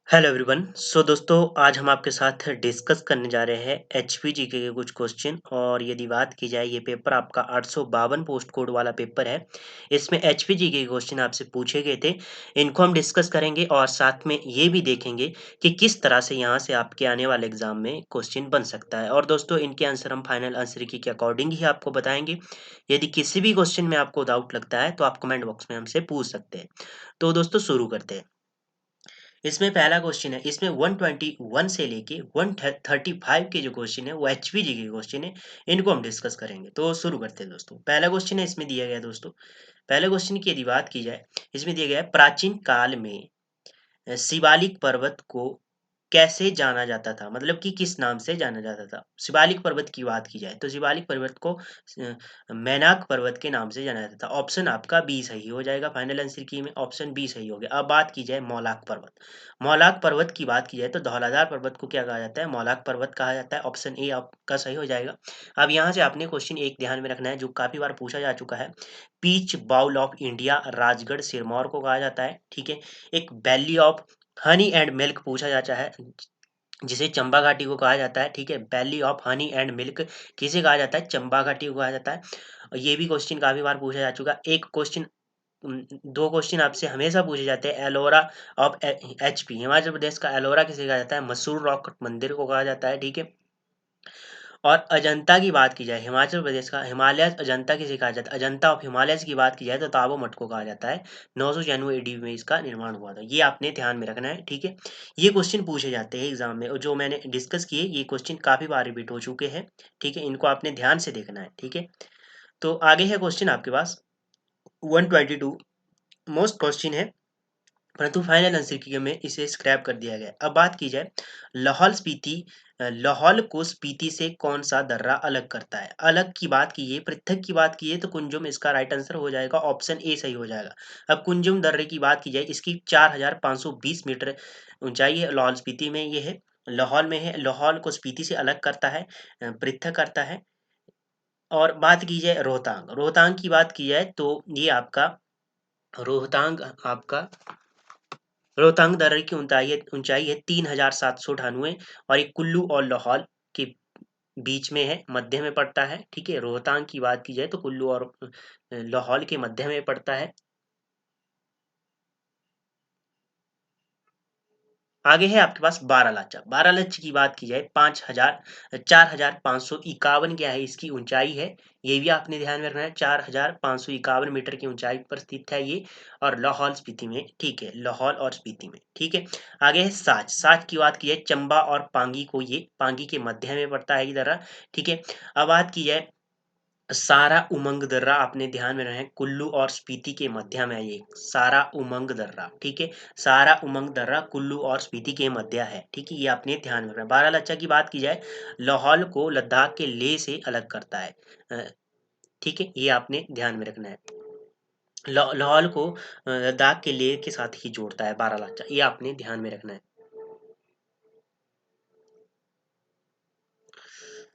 Hello everyone. दोस्तों, आज हम आपके साथ डिस्कस करने जा रहे हैं एचपी जीके के कुछ क्वेश्चन। और यदि बात की जाए, ये पेपर आपका 852 पोस्ट कोड वाला पेपर है। इसमें एचपी जीके के क्वेश्चन आपसे पूछे गए थे। इनको हम डिस्कस करेंगे और साथ में ये भी देखेंगे कि किस तरह से यहाँ से आपके आने वाले एग्जाम में क्वेश्चन बन सकता है। और दोस्तों, इनके आंसर हम फाइनल आंसर की के अकॉर्डिंग ही आपको बताएंगे। यदि किसी भी क्वेश्चन में आपको डाउट लगता है तो आप कमेंट बॉक्स में हमसे पूछ सकते हैं। तो दोस्तों, शुरू करते हैं। इसमें पहला क्वेश्चन है, इसमें 121 से लेके 135 के जो क्वेश्चन है वो एचपीजी के क्वेश्चन है। इनको हम डिस्कस करेंगे। तो शुरू करते हैं दोस्तों। पहला क्वेश्चन है, इसमें दिया गया है दोस्तों। पहले क्वेश्चन की यदि बात की जाए, इसमें दिया गया है प्राचीन काल में शिवालिक पर्वत को कैसे जाना जाता था, मतलब कि किस नाम से जाना जाता था। शिवालिक पर्वत की बात की जाए तो शिवालिक पर्वत को मैनाक पर्वत के नाम से जाना जाता था। ऑप्शन आपका बी सही हो जाएगा। फाइनल आंसर की में ऑप्शन बी सही हो गया। अब बात की जाए मौलाक पर्वत। मौलाक पर्वत की बात की जाए तो धौलाधार पर्वत को क्या कहा जाता है? मौलाक पर्वत कहा जाता है। ऑप्शन ए आपका सही हो जाएगा। अब यहाँ से आपने क्वेश्चन एक ध्यान में रखना है जो काफी बार पूछा जा चुका है। Peach bowl of India Rajgarh Sirmaur को कहा जाता है। ठीक है। एक valley of honey and milk पूछा जाता है, जिसे चंबा घाटी को कहा जाता है। ठीक है। Valley of honey and milk किसे कहा जाता है? चंबा घाटी को कहा जाता है। और ये भी क्वेश्चन काफी बार पूछा जा चुका है। एक क्वेश्चन, दो क्वेश्चन आपसे हमेशा पूछे जाते हैं। एलोरा ऑफ एचपी, हिमाचल प्रदेश का एलोरा किसे कहा जाता है? मसूर रॉक मंदिर को कहा जाता है। ठीक है। और अजंता की बात की जाए, हिमाचल प्रदेश का हिमालय अजंता किसे कहा जाता है? अजंता ऑफ हिमालयस की बात की जाए तो ताबो मठ को कहा जाता है। 996 ईडी में इसका निर्माण हुआ था। ये आपने ध्यान में रखना है। ठीक है। ये क्वेश्चन पूछे जाते हैं एग्जाम में, और जो मैंने डिस्कस किए ये क्वेश्चन काफी बार रिपीट हो चुके हैं। ठीक है। इनको आपने ध्यान से देखना है। ठीक है। तो आगे है क्वेश्चन आपके पास 122। मोस्ट क्वेश्चन है, परंतु फाइनल आंसर की में इसे स्क्रैप कर दिया गया है। अब बात की जाए लाहौल स्पीति, लाहौल को स्पीति से कौन सा दर्रा अलग करता है? अलग की बात की है, पृथक की बात की है तो कुंजुम इसका राइट आंसर हो जाएगा। ऑप्शन ए सही हो जाएगा। अब कुंजुम दर्रे की बात की जाए, इसकी 4520 मीटर ऊंचाई है। लाहौल स्पीति में ये है, लाहौल में है। लाहौल को स्पीति से अलग करता है, पृथक करता है। और बात की जाए रोहतांग, रोहतांग की बात की जाए तो ये आपका रोहतांग आपका रोहतांग दर्रे की ऊंचाई है 3798। और ये कुल्लू और लाहौल के बीच में है, मध्य में पड़ता है। ठीक है। रोहतांग की बात की जाए तो कुल्लू और लाहौल के मध्य में पड़ता है। आगे है आपके पास बारालाचा। बारालाचा की बात की जाए 4551 क्या है इसकी ऊंचाई है। ये भी आपने ध्यान में रखना है। 4551 मीटर की ऊंचाई पर स्थित है ये, और लाहौल स्पीति में। ठीक है। लाहौल और स्पीति में। ठीक है। आगे है साच। साच की बात की जाए चंबा और पांगी को, ये पांगी के मध्य में पड़ता है इधर। ठीक है। अब बात की जाए सारा उमंग दर्रा, आपने ध्यान में रहे कुल्लू और स्पीति के मध्य में है ये सारा उमंग दर्रा। ठीक है। सारा उमंग दर्रा कुल्लू और स्पीति के मध्य है। ठीक है। ये आपने ध्यान में रखना है। बारालाचा की बात की जाए, लाहौल को लद्दाख के लेह से अलग करता है। अ, ठीक है। ये आपने ध्यान में रखना है। लाहौल को लद्दाख के लेह के साथ ही जोड़ता है बारालाचा। ये आपने ध्यान में रखना है।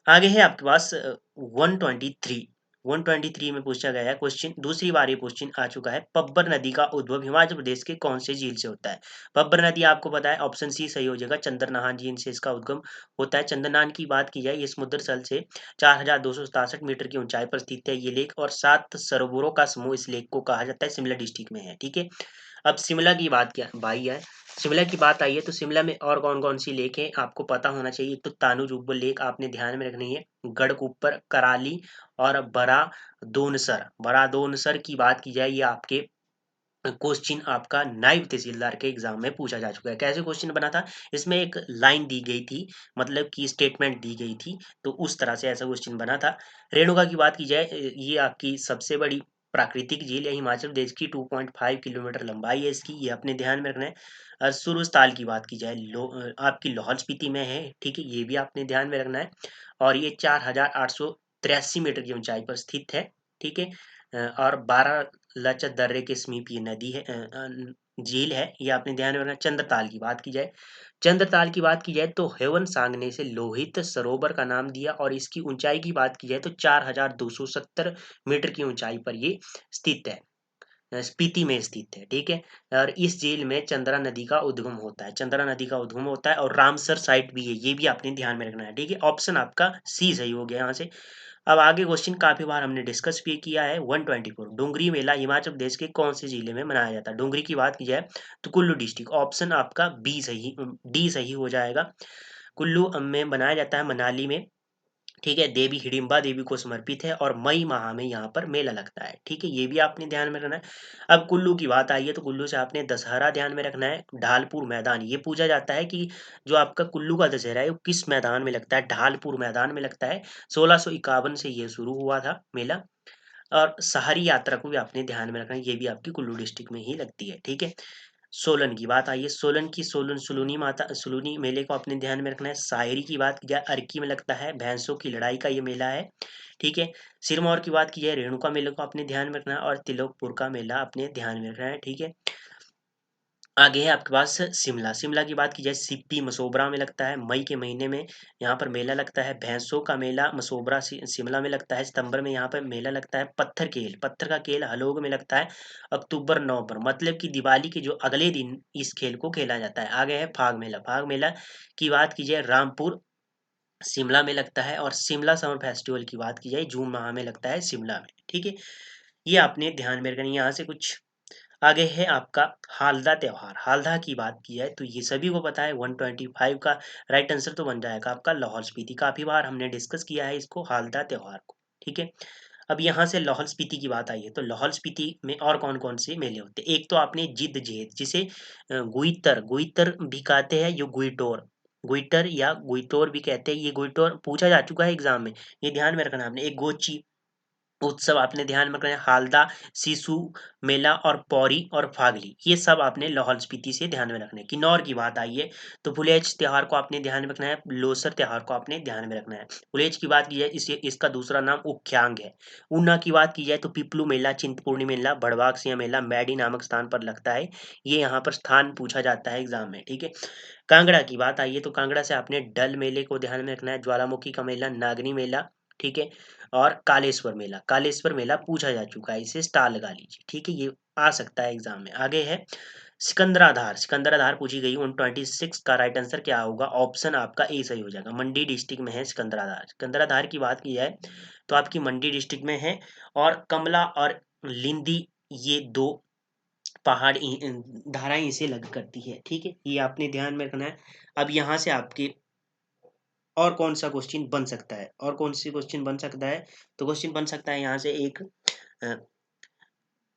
आगे है आपके पास 123। 123 में पूछा गया है क्वेश्चन, दूसरी बार ये क्वेश्चन आ चुका है। पब्बर नदी का उद्भव हिमाचल प्रदेश के कौन से झील से होता है? पब्बर नदी आपको पता है, ऑप्शन सी सही हो जाएगा। चंद्रनाहन झील से इसका उद्गम होता है। चंद्रनाहन की बात की जाए, ये समुद्र तल से 4267 मीटर की ऊंचाई पर स्थित है ये लेक, और 7 सरोवरों का समूह इस लेक को कहा जाता है। शिमला डिस्ट्रिक्ट में है। ठीक है। अब शिमला की बात क्या भाई है, शिमला की बात आई है तो शिमला में और कौन कौन सी लेक है आपको पता होना चाहिए। एक तो तानू जुब्बल लेक आपने ध्यान में रखनी है, गढ़कुप्पर, कराली और बड़ा दोनसर। बड़ा दोनसर की बात की जाए, ये आपके क्वेश्चन आपका नायब तहसीलदार के एग्जाम में पूछा जा चुका है। कैसे क्वेश्चन बना था? इसमें एक लाइन दी गई थी, मतलब कि स्टेटमेंट दी गई थी, तो उस तरह से ऐसा क्वेश्चन बना था। रेणुका की बात की जाए, ये आपकी सबसे बड़ी प्राकृतिक झील है हिमाचल प्रदेश की। 2.5 किलोमीटर लंबाई है इसकी, ये अपने ध्यान में रखना है। सुरुस्ताल की बात की जाए, आपकी लाहौल स्पीति में है। ठीक है। ये भी आपने ध्यान में रखना है। और ये 4883 मीटर की ऊंचाई पर स्थित है। ठीक है। और 12 लचक दर्रे के समीप ये नदी है, झील है। ये आपने ध्यान में रखना। चंद्रताल की बात की जाए, चंद्रताल की बात की जाए तो हेवन सांग ने इसे लोहित सरोवर का नाम दिया, और इसकी ऊंचाई की बात की जाए तो 4270 मीटर की ऊंचाई पर ये स्थित है। स्पीति में स्थित है, ठीक है। और इस झील में चंद्रा नदी का उद्गम होता है, चंद्रा नदी का उद्गम होता है, और रामसर साइट भी है, ये भी आपने ध्यान में रखना है, ठीक है। ऑप्शन आपका सी सही हो गया यहाँ से। अब आगे क्वेश्चन काफी बार हमने डिस्कस भी किया है, 124 डोंगरी मेला हिमाचल प्रदेश के कौन से जिले में मनाया जाता है। डोंगरी की बात की जाए तो कुल्लू डिस्ट्रिक्ट, ऑप्शन आपका बी सही, डी सही हो जाएगा। कुल्लू में बनाया जाता है, मनाली में, ठीक है। देवी हिडिंबा देवी को समर्पित है, और मई माह में यहाँ पर मेला लगता है, ठीक है, ये भी आपने ध्यान में रखना है। अब कुल्लू की बात आई है तो कुल्लू से आपने दशहरा ध्यान में रखना है। ढालपुर मैदान, ये पूछा जाता है कि जो आपका कुल्लू का दशहरा है वो किस मैदान में लगता है, ढालपुर मैदान में लगता है। 1651 से ये शुरू हुआ था मेला। और सहारी यात्रा को भी आपने ध्यान में रखना है, ये भी आपकी कुल्लू डिस्ट्रिक्ट में ही लगती है, ठीक है। सोलन की बात आई है, सोलन की सोलन सुलूनी माता सुलूनी मेले को अपने ध्यान में रखना है। शायरी की बात की जाए, अर्की में लगता है, भैंसों की लड़ाई का ये मेला है, ठीक है। सिरमौर की बात की जाए, रेणुका मेले को अपने ध्यान में रखना है, और तिलोकपुर का मेला अपने ध्यान में रखना है, ठीक है। आगे है आपके पास शिमला, शिमला की बात की जाए सिप्पी मसोबरा में लगता है, मई के महीने में यहाँ पर मेला लगता है। भैंसों का मेला मसोबरा शिमला में लगता है, सितंबर में यहाँ पर मेला लगता है। पत्थर खेल, पत्थर का खेल हलोग में लगता है, अक्टूबर नवंबर, मतलब कि दिवाली के जो अगले दिन इस खेल को खेला जाता है। आगे है फाग मेला, फाग मेला की बात की जाए रामपुर शिमला में लगता है, और शिमला समर फेस्टिवल की बात की जाए जून माह में लगता है शिमला में, ठीक है। ये आपने ध्यान में रखना है। यहाँ से कुछ आगे है आपका हालदा त्योहार, हालदा की बात की जाए तो ये सभी को पता है, 125 का राइट आंसर तो बन जाएगा आपका लाहौल स्पीति। काफी बार हमने डिस्कस किया है इसको, हालदा त्योहार को, ठीक है। अब यहाँ से लाहौल स्पीति की बात आई है तो लाहौल स्पीति में और कौन कौन से मेले होते हैं। एक तो आपने जिद जेद, जिसे गुइतर गुइतर भी कहते हैं, यो गुइटोर, गुइटर या गुइटोर भी कहते हैं, ये गुइटोर पूछा जा चुका है एग्जाम में, ये ध्यान में रखना आपने। एक गोची उत्सव आपने ध्यान में रखना है, हालदा, सिसु मेला, और पौरी और फागली, ये सब आपने लाहौल स्पीति से ध्यान में रखना है। किन्नौर की बात आई है तो भुलेज त्योहार को आपने ध्यान में रखना है, लोसर त्योहार को आपने ध्यान में रखना है। भुलेज की बात की जाए इसे, इसका दूसरा नाम उख्यांग है। ऊना की बात की जाए तो पिपलू मेला, चिंतपूर्णी मेला, बड़वाग सिंह मेला मैडी नामक स्थान पर लगता है, ये यहाँ पर स्थान पूछा जाता है एग्जाम में, ठीक है। कांगड़ा की बात आई है तो कांगड़ा से आपने डल मेले को ध्यान में रखना है, ज्वालामुखी का मेला, नागनी मेला, ठीक है। और कालेश्वर मेला, कालेश्वर मेला पूछा जा चुका है, इसे स्टार लगा लीजिए, ठीक है, ये आ सकता है एग्जाम में। आगे है सिकंदराधार, सिकंदराधार पूछी गई 126 का राइट आंसर क्या होगा, ऑप्शन आपका ए सही हो जाएगा। मंडी डिस्ट्रिक्ट में है सिकंदराधार, सिकंदराधार की बात की जाए तो आपकी मंडी डिस्ट्रिक्ट में है। और कमला और लिंदी, ये दो धाराएं इसे लग करती है, ठीक है, ये आपने ध्यान में रखना है। अब यहाँ से आपके और कौन सा क्वेश्चन बन सकता है, और कौन सी क्वेश्चन बन सकता है, तो क्वेश्चन बन सकता है यहाँ से एक अ,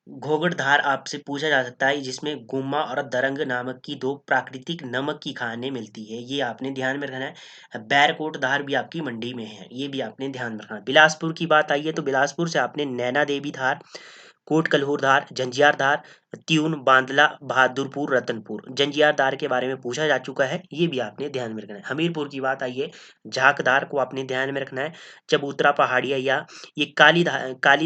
घोगड़धार आपसे पूछा जा सकता है, जिसमें गुम्मा और दरंग नामक की दो प्राकृतिक नमक की खानें मिलती है, ये आपने ध्यान में रखना है। बैरकोट धार भी आपकी मंडी में है, ये भी आपने ध्यान में रखना है। बिलासपुर की बात आई है तो बिलासपुर से आपने नैना देवी धार, कोट कल्हूर धार, जंजियार धार, त्यून, बांदला, बहादुरपुर, रतनपुर, जंजियार धार के बारे में पूछा जा चुका है, ये भी आपने ध्यान में रखना है। हमीरपुर की बात आई है, झाकधार को आपने ध्यान में रखना है। चबूतरा पहाड़िया, या ये काली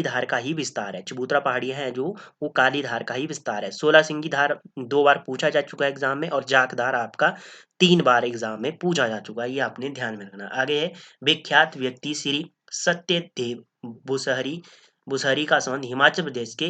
धार का ही विस्तार है, चबूतरा पहाड़िया है जो, वो काली धार का ही विस्तार है। 16 सिंगी धार 2 बार पूछा जा चुका है एग्जाम में, और जाखधार आपका 3 बार एग्जाम में पूछा जा चुका है, ये आपने ध्यान में रखना। आगे है विख्यात व्यक्ति श्री सत्यदेव भूसहरी, भूसहरी का संबंध हिमाचल प्रदेश के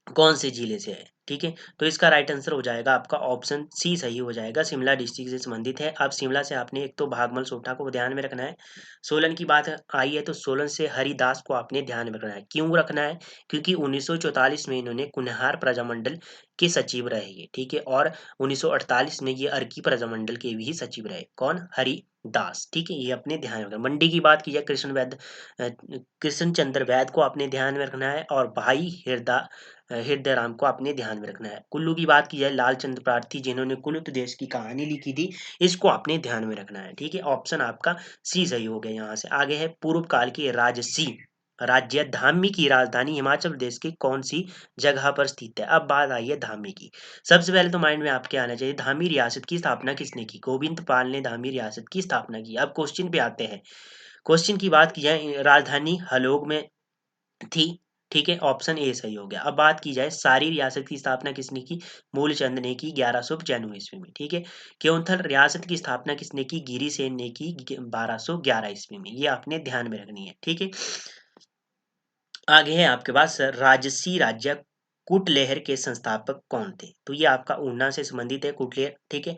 कौन से जिले से है, ठीक है। तो इसका राइट आंसर हो जाएगा आपका ऑप्शन सी सही हो जाएगा, शिमला डिस्ट्रिक्ट से संबंधित है। अब शिमला से आपने एक तो भागमल सोठा को ध्यान में रखना है। सोलन की बात आई है तो सोलन से हरिदास को आपने ध्यान में रखना है। क्यों रखना है, क्योंकि 1944 में इन्होंने कुन्हार प्रजामंडल के सचिव रहे ये, ठीक है। और 1948 में ये अर्की प्रजामंडल के भी सचिव रहे, कौन, हरिदास, ठीक है, ये अपने ध्यान में रखना। मंडी की बात की जाए कृष्ण चंद्र वैद को अपने ध्यान में रखना है, और भाई हृदय राम को अपने ध्यान में रखना है। कुल्लू की बात की जाए लालचंद प्रार्थी, जिन्होंने कुलुत देश की कहानी लिखी थी, इसको अपने ध्यान में रखना है, ठीक है। ऑप्शन आपका सी सही हो गया। यहाँ से आगे है पूर्व काल की राजसी राज्य धामी की राजधानी हिमाचल प्रदेश की कौन सी जगह पर स्थित है। अब बात आई है धामी की। सबसे पहले तो माइंड में आपके आना चाहिए धामी रियासत की स्थापना किसने की, गोविंद पाल ने धामी रियासत की स्थापना की। अब क्वेश्चन पे आते हैं। क्वेश्चन की बात की जाए राजधानी हलोग में थी, ठीक है, ऑप्शन ए सही हो गया। अब बात की जाए सारी रियासत की स्थापना किसने की, मूलचंद ने की 1195 ईस्वी में, ठीक है। केयोंथल रियासत की स्थापना किसने की, गिरी सेन ने की 1211 ईस्वी में, ये आपने ध्यान में रखनी है, ठीक है। आगे है आपके पास राजसी राज्य कूटलेहर के संस्थापक कौन थे? तो ये आपका ऊना से संबंधित है कूटलेहर, ठीक है।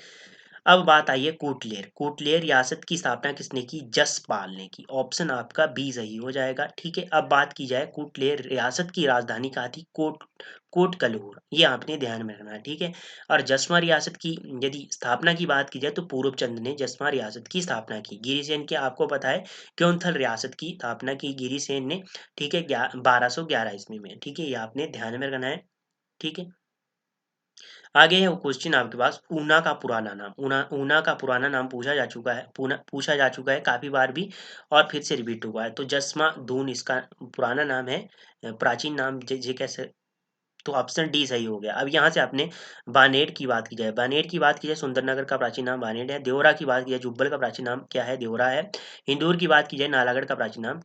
अब बात आई है कूटलेर। कूटलेर रियासत की स्थापना किसने की? जसपाल ने की। ऑप्शन आपका बी सही हो जाएगा, ठीक है। अब बात की जाए कूटलेर रियासत की राजधानी कहाँ थी? कोटकलूर। ये आपने ध्यान में रखना है, ठीक है। और जसवा रियासत की यदि स्थापना की बात की जाए तो पूरबचंद ने जसवा रियासत की स्थापना की। गिरिसेन की आपको पता है क्योंथल रियासत की स्थापना की गिरिसेन ने, ठीक है, 1211 ईस्वी में, ठीक है। ये आपने ध्यान में रखना है, ठीक है। आगे है वो क्वेश्चन आपके पास, ऊना का पुराना नाम। ऊना ऊना का पुराना नाम पूछा जा चुका है काफी बार भी, और फिर से रिपीट हुआ है। तो जसमा दून इसका पुराना नाम है, प्राचीन नाम जे कैसे, तो ऑप्शन डी सही हो गया। अब यहाँ से आपने बानेर की बात की जाए, सुंदरनगर का प्राचीन नाम बानेर है। देवरा की बात की जाए, जुब्बल का प्राचीन नाम क्या है? देवरा है। हिंदूर की बात की जाए, नालागढ़ का प्राचीन नाम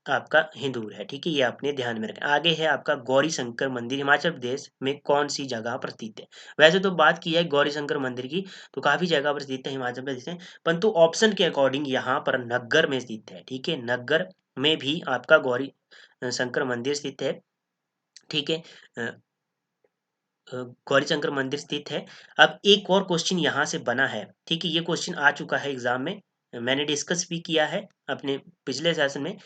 आपका हिंदूर है, ठीक है। ये आपने ध्यान में रखना। आगे है आपका गौरी शंकर मंदिर हिमाचल प्रदेश में कौन सी जगह पर स्थित है? वैसे तो बात की जाए गौरी शंकर मंदिर की तो काफी जगह पर स्थित है हिमाचल प्रदेश में, परंतु ऑप्शन के अकॉर्डिंग यहाँ पर नग्गर में स्थित है, ठीक है। नग्गर में भी आपका गौरी शंकर मंदिर स्थित है, ठीक है। अ, गौरीशंकर मंदिर स्थित है। अब एक और क्वेश्चन यहाँ से बना है, ठीक है। ये क्वेश्चन आ चुका है एग्जाम में, मैंने डिस्कस भी किया है अपने पिछले सेशन में।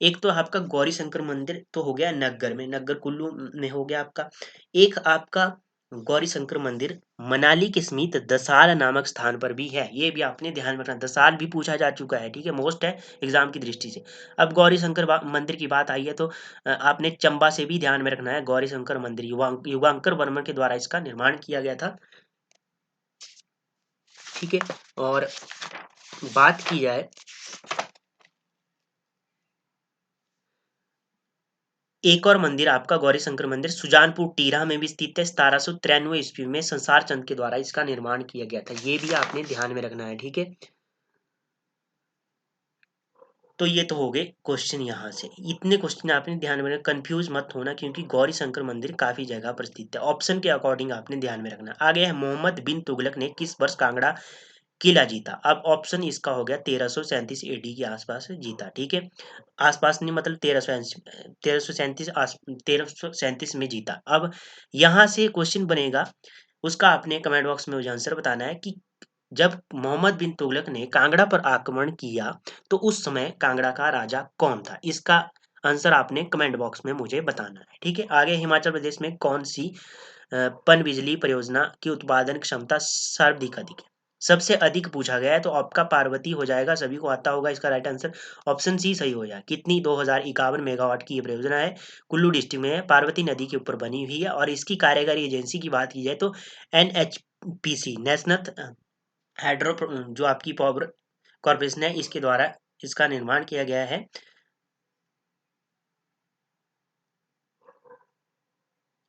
एक तो आपका गौरीशंकर मंदिर तो हो गया नग्गर में, नग्गर कुल्लू में हो गया आपका। एक आपका गौरीशंकर मंदिर मनाली के समीप दसाल नामक स्थान पर भी है। ये भी आपने ध्यान में रखना, दसाल भी पूछा जा चुका है, ठीक है, मोस्ट है एग्जाम की दृष्टि से। अब गौरीशंकर मंदिर की बात आई है तो आपने चंबा से भी ध्यान में रखना है। गौरीशंकर मंदिर युगांकर वर्मन के द्वारा इसका निर्माण किया गया था, ठीक है। और बात की जाए एक और मंदिर आपका गौरीशंकर मंदिर सुजानपुर टीरा में भी स्थित है। 1793 ईस्वी में संसार चंद के द्वारा इसका निर्माण किया गया था। ये भी आपने ध्यान में रखना है, ठीक है। तो ये तो हो गए क्वेश्चन यहाँ से, इतने क्वेश्चन आपने ध्यान में रखना, कंफ्यूज मत होना, क्योंकि गौरी शंकर मंदिर काफी जगह पर स्थित है। ऑप्शन के अकॉर्डिंग आपने ध्यान में रखना। आगे है मोहम्मद बिन तुगलक ने किस वर्ष कांगड़ा किला जीता? अब ऑप्शन इसका हो गया 1337 एडी के आसपास जीता, ठीक है। आसपास नहीं मतलब 1337 में जीता। अब यहाँ से क्वेश्चन बनेगा, उसका आपने कमेंट बॉक्स में मुझे आंसर बताना है कि जब मोहम्मद बिन तुगलक ने कांगड़ा पर आक्रमण किया तो उस समय कांगड़ा का राजा कौन था? इसका आंसर आपने कमेंट बॉक्स में मुझे बताना है, ठीक है। आगे हिमाचल प्रदेश में कौन सी पनबिजली परियोजना की उत्पादन क्षमता सर्वाधिक अधिक है? सबसे अधिक पूछा गया है तो आपका पार्वती हो जाएगा, सभी को आता होगा इसका राइट आंसर। ऑप्शन सी सही हो जाए। कितनी? 2051 मेगावाट की ये परियोजना है, कुल्लू डिस्ट्रिक्ट में है, पार्वती नदी के ऊपर बनी हुई है। और इसकी कार्यकारी एजेंसी की बात की जाए तो NHPC नेशनल हाइड्रो जो आपकी पावर कॉर्पोरेशन है, इसके द्वारा इसका निर्माण किया गया है।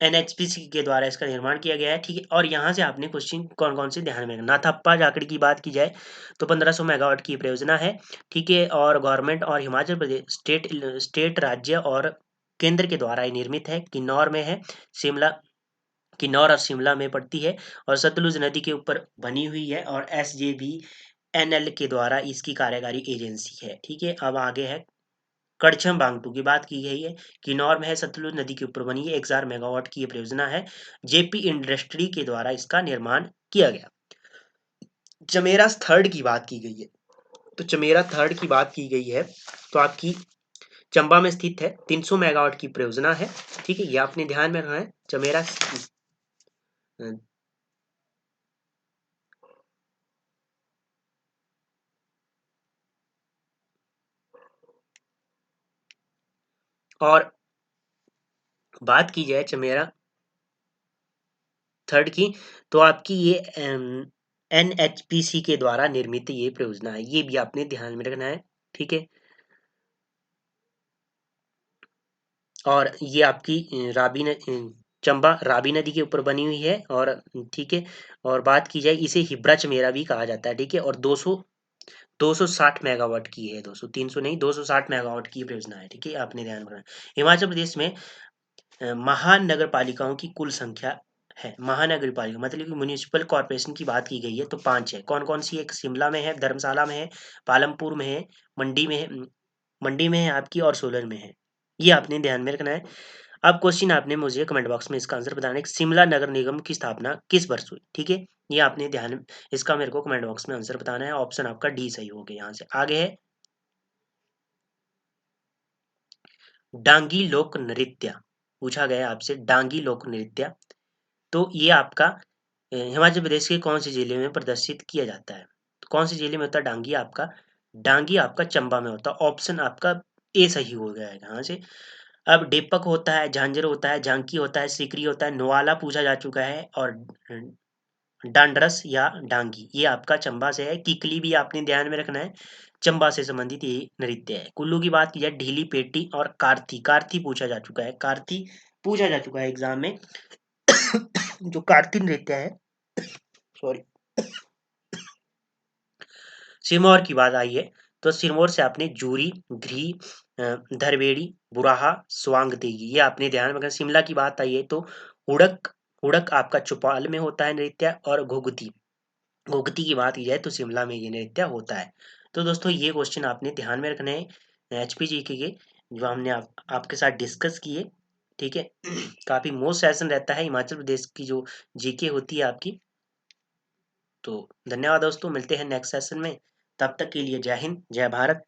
NHPC के द्वारा इसका निर्माण किया गया है, ठीक है। और यहाँ से आपने क्वेश्चन कौन कौन से ध्यान में रखना। नाथप्पा जाखड़ की बात की जाए तो 1500 मेगावाट की परियोजना है, ठीक है। और गवर्नमेंट और हिमाचल प्रदेश स्टेट राज्य और केंद्र के द्वारा ये निर्मित है। किन्नौर में है, शिमला, किन्नौर और शिमला में पड़ती है, और सतलुज नदी के ऊपर बनी हुई है। और SJVNL के द्वारा इसकी कार्यकारी एजेंसी है, ठीक है। अब आगे है करछम बांगटू की बात की गई है, किन्नौर में है, सतलुज नदी के ऊपर बनी है, 1000 मेगावाट की ये परियोजना है। जेपी इंडस्ट्री के द्वारा इसका निर्माण किया गया। चमेरा थर्ड की बात की गई है, तो चमेरा थर्ड की बात की गई है तो आपकी चंबा में स्थित है, 300 मेगावाट की परियोजना है, ठीक है। ये आपने ध्यान में रखना है। चमेरा और बात की जाए चमेरा थर्ड की तो आपकी ये NHPC के द्वारा निर्मित ये परियोजना है। ये भी आपने ध्यान में रखना है, ठीक है। और ये आपकी चंबा रावी नदी के ऊपर बनी हुई है, और ठीक है। और बात की जाए इसे हिब्रा चमेरा भी कहा जाता है, ठीक है। और 260 मेगावाट की है, 200 300 नहीं, 260 मेगावाट की परियोजना है, ठीक है। आपने ध्यान रखना। हिमाचल प्रदेश में महानगर पालिकाओं की कुल संख्या है। महानगर पालिका मतलब कि म्युनिसिपल कॉर्पोरेशन की बात की गई है तो 5 है। कौन कौन सी? एक शिमला में है, धर्मशाला में है, पालमपुर में है, मंडी में है, मंडी में है आपकी, और सोलन में है। ये आपने ध्यान में रखना है। अब क्वेश्चन आपने मुझे कमेंट बॉक्स में इसका आंसर बताना है कि शिमला नगर निगम की स्थापना किस वर्ष हुई, ठीक है। ये आपने ध्यान, इसका मेरे को कमेंट बॉक्स में आंसर बताना है। ऑप्शन आपका डी सही हो गया। यहाँ से आगे है डांगी लोक नृत्य, पूछा गया आपसे डांगी लोक नृत्य। तो ये आपका हिमाचल प्रदेश के कौन से जिले में प्रदर्शित किया जाता है? तो कौन से जिले में होता है डांगी आपका? डांगी आपका चंबा में होता है। ऑप्शन आपका ए सही हो गया है यहाँ से। अब डेपक होता है, झांझर होता है, झांकी होता है, सिकरी होता है, नवाला पूछा जा चुका है, और डांडरस या डांगी ये आपका चंबा से है। किकली भी आपने ध्यान में रखना है, चंबा से संबंधित ये नृत्य है। कुल्लू की बात की जाए ढीली पेटी और कारथी, कारथी पूछा जा चुका है, कारथी पूछा जा चुका है एग्जाम में। जो कारथी नृत्य है, सॉरी, सिरमौर की बात आई है तो सिरमौर से आपने जूरी, घ्री, धरबेड़ी, बुराहा, स्वांग देगी ये आपने ध्यान में रखना। शिमला की बात आई है तो हुड़क, हुड़क आपका चौपाल में होता है नृत्य, और घुघती, घुघती की बात की जाए तो शिमला में ये नृत्य होता है। तो दोस्तों ये क्वेश्चन आपने ध्यान में रखने हैं एचपीजीके के, जो हमने आपके साथ डिस्कस किए, ठीक है। काफी मोस्ट सेशन रहता है हिमाचल प्रदेश की जो जीके होती है आपकी। तो धन्यवाद दोस्तों, मिलते हैं नेक्स्ट सेशन में। तब तक के लिए जय हिंद, जय भारत।